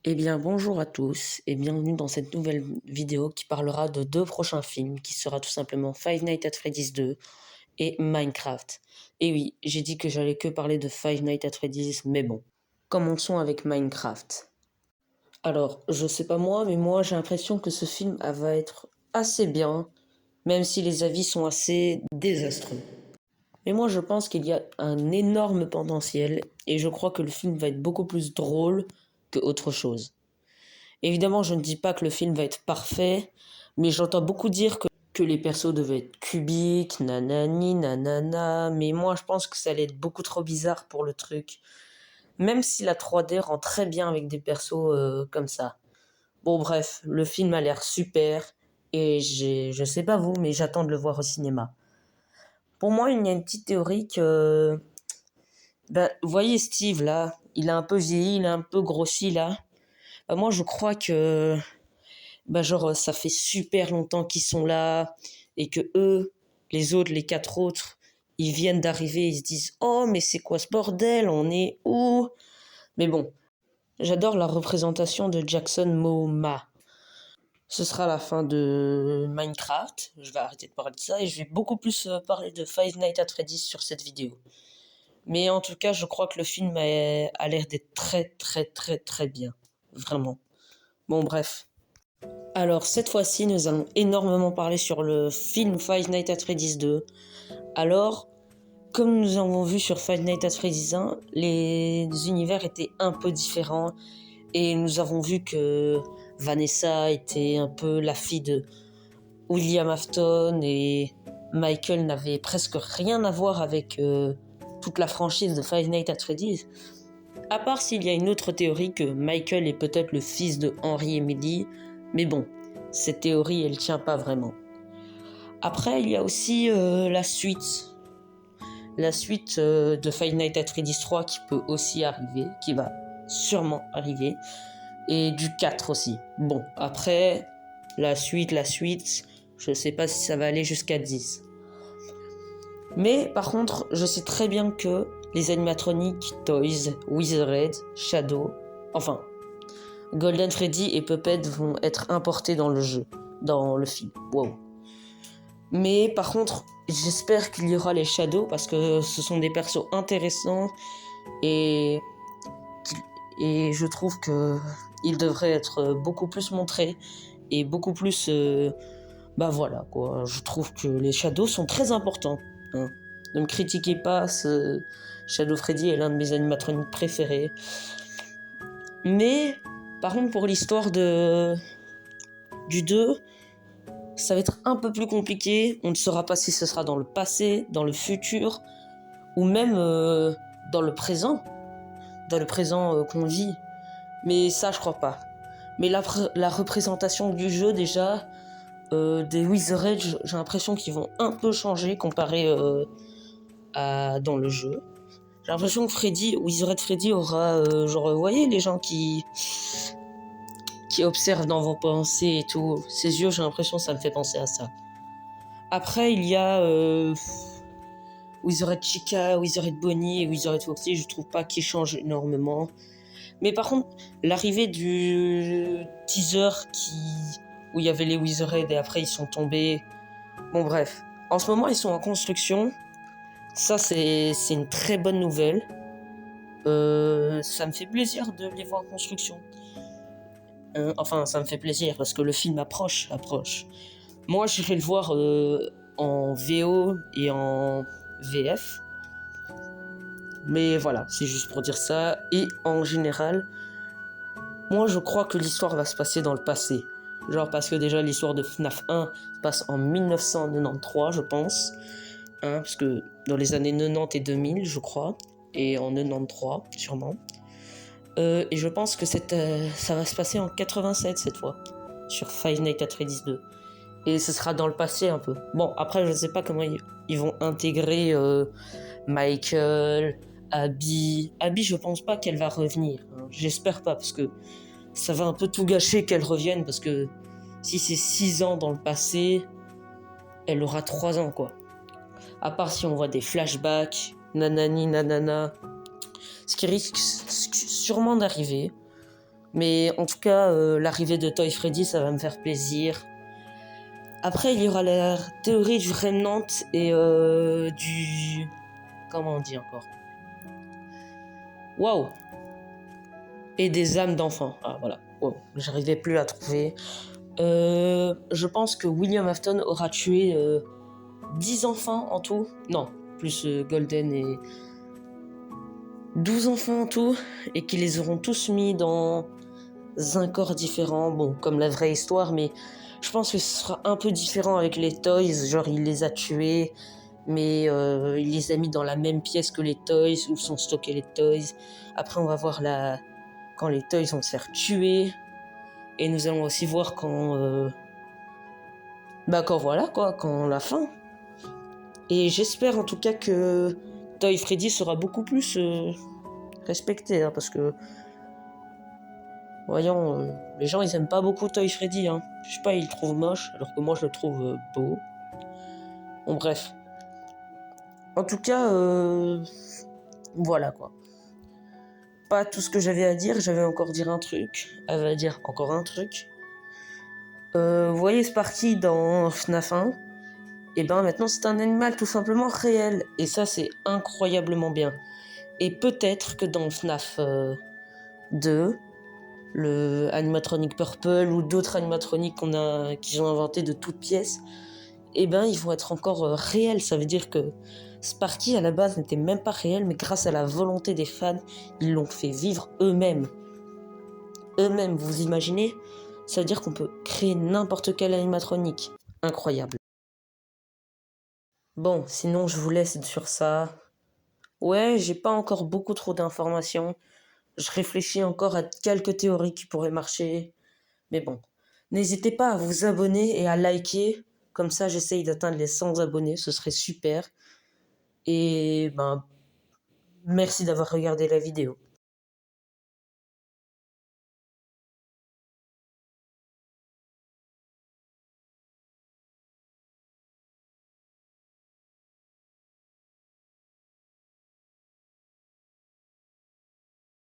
Eh bien, bonjour à tous et bienvenue dans cette nouvelle vidéo qui parlera de deux prochains films qui sera tout simplement Five Nights at Freddy's 2 et Minecraft. Et oui, j'ai dit que j'allais que parler de Five Nights at Freddy's, mais bon. Commençons avec Minecraft. Alors, je sais pas moi, mais moi j'ai l'impression que ce film va être assez bien, même si les avis sont assez désastreux. Mais moi je pense qu'il y a un énorme potentiel et je crois que le film va être beaucoup plus drôle que autre chose. Évidemment, je ne dis pas que le film va être parfait, mais j'entends beaucoup dire que les persos devaient être cubiques, nanani, nanana, mais moi je pense que ça allait être beaucoup trop bizarre pour le truc. Même si la 3D rend très bien avec des persos comme ça. Bon bref, le film a l'air super, et je sais pas vous, mais j'attends de le voir au cinéma. Pour moi, il y a une petite théorie que... vous voyez Steve là, il a un peu vieilli, il a un peu grossi là. Moi je crois que ça fait super longtemps qu'ils sont là et que eux, les autres, les quatre autres, ils viennent d'arriver, ils se disent oh mais c'est quoi ce bordel, on est où? Mais bon, j'adore la représentation de Jackson Momoa. Ce sera la fin de Minecraft, je vais arrêter de parler de ça et je vais beaucoup plus parler de Five Nights at Freddy's sur cette vidéo. Mais en tout cas, je crois que le film a l'air d'être très très très très bien, vraiment. Bon bref. Alors cette fois-ci, nous allons énormément parler sur le film Five Nights at Freddy's 2. Alors, comme nous avons vu sur Five Nights at Freddy's 1, les univers étaient un peu différents et nous avons vu que Vanessa était un peu la fille de William Afton et Michael n'avait presque rien à voir avec toute la franchise de Five Nights at Freddy's. À part s'il y a une autre théorie que Michael est peut-être le fils de Henry et Millie, mais bon, cette théorie elle tient pas vraiment. Après il y a aussi la suite de Five Nights at Freddy's 3 qui peut aussi arriver, qui va sûrement arriver, et du 4 aussi. Bon, après, la suite, je sais pas si ça va aller jusqu'à 10. Mais par contre, je sais très bien que les animatroniques Toys, Wizard, Shadow, enfin, Golden Freddy et Puppet vont être importés dans le jeu, dans le film. Wow. Mais par contre, j'espère qu'il y aura les Shadows parce que ce sont des persos intéressants et, et je trouve qu'ils devraient être beaucoup plus montrés et beaucoup plus... voilà quoi, je trouve que les Shadows sont très importants. Hein. Ne me critiquez pas, Shadow Freddy est l'un de mes animatroniques préférés. Mais par contre pour l'histoire du 2, ça va être un peu plus compliqué. On ne saura pas si ce sera dans le passé, dans le futur, ou même dans le présent. Dans le présent qu'on vit. Mais ça, je crois pas. Mais la représentation du jeu, déjà, des Wizard Edge, j'ai l'impression qu'ils vont un peu changer comparé dans le jeu. J'ai l'impression que Wizard Freddy aura, genre, vous voyez, les gens qui observent dans vos pensées et tout. Ses yeux, j'ai l'impression que ça me fait penser à ça. Après, il y a Wizard Chica, Wizard Bonnie et Wizard Foxy, je trouve pas qu'ils changent énormément. Mais par contre, l'arrivée du teaser où il y avait les Wizard et après ils sont tombés. Bon bref, en ce moment ils sont en construction. Ça c'est une très bonne nouvelle. Ça me fait plaisir de les voir en construction. Enfin, ça me fait plaisir parce que le film approche. Moi, j'irai le voir en VO et en VF. Mais voilà, c'est juste pour dire ça. Et en général, moi je crois que l'histoire va se passer dans le passé. Genre parce que déjà l'histoire de FNAF 1 se passe en 1993, je pense. Parce que dans les années 90 et 2000, je crois. Et en 93, sûrement. Et je pense que ça va se passer en 87 cette fois. Sur Five Nights at Freddy's 2. Et ce sera dans le passé un peu. Bon, après je ne sais pas comment ils vont intégrer Michael, Abby. Abby, je pense pas qu'elle va revenir. Hein. J'espère pas, parce que ça va un peu tout gâcher qu'elle revienne, parce que si c'est 6 ans dans le passé, elle aura 3 ans, quoi. À part si on voit des flashbacks, nanani, nanana. Ce qui risque sûrement d'arriver. Mais en tout cas, l'arrivée de Toy Freddy, ça va me faire plaisir. Après, il y aura la théorie du Remnant et du... Comment on dit encore? Waouh! Et des âmes d'enfants. Ah voilà, wow. J'arrivais plus à trouver. Je pense que William Afton aura tué 10 enfants en tout. Non, plus Golden et 12 enfants en tout. Et qu'ils les auront tous mis dans un corps différent. Bon, comme la vraie histoire, mais je pense que ce sera un peu différent avec les Toys. Genre, il les a tués, mais il les a mis dans la même pièce que les Toys, où sont stockés les Toys. Après, on va voir quand les Toys vont se faire tuer. Et nous allons aussi voir quand voilà quoi, quand la fin. Et j'espère en tout cas que Toy Freddy sera beaucoup plus respecté, hein, parce que voyons, les gens ils aiment pas beaucoup Toy Freddy, hein. Je sais pas, ils le trouvent moche, alors que moi je le trouve beau. Bon bref. En tout cas, voilà quoi. Pas tout ce que j'avais à dire, j'avais encore dire un truc. Elle va dire encore un truc. Vous voyez Sparky dans FNAF 1? Et ben maintenant c'est un animal tout simplement réel. Et ça c'est incroyablement bien. Et peut-être que dans FNAF 2, le animatronic Purple ou d'autres animatroniques qu'ils ont inventés de toutes pièces, eh ben ils vont être encore réels. Ça veut dire que Sparky à la base n'était même pas réel, mais grâce à la volonté des fans, ils l'ont fait vivre eux-mêmes. Eux-mêmes, vous imaginez? Ça veut dire qu'on peut créer n'importe quel animatronique. Incroyable. Bon, sinon je vous laisse sur ça. Ouais, j'ai pas encore beaucoup trop d'informations. Je réfléchis encore à quelques théories qui pourraient marcher. Mais bon, n'hésitez pas à vous abonner et à liker. Comme ça, j'essaye d'atteindre les 100 abonnés. Ce serait super. Et ben, merci d'avoir regardé la vidéo.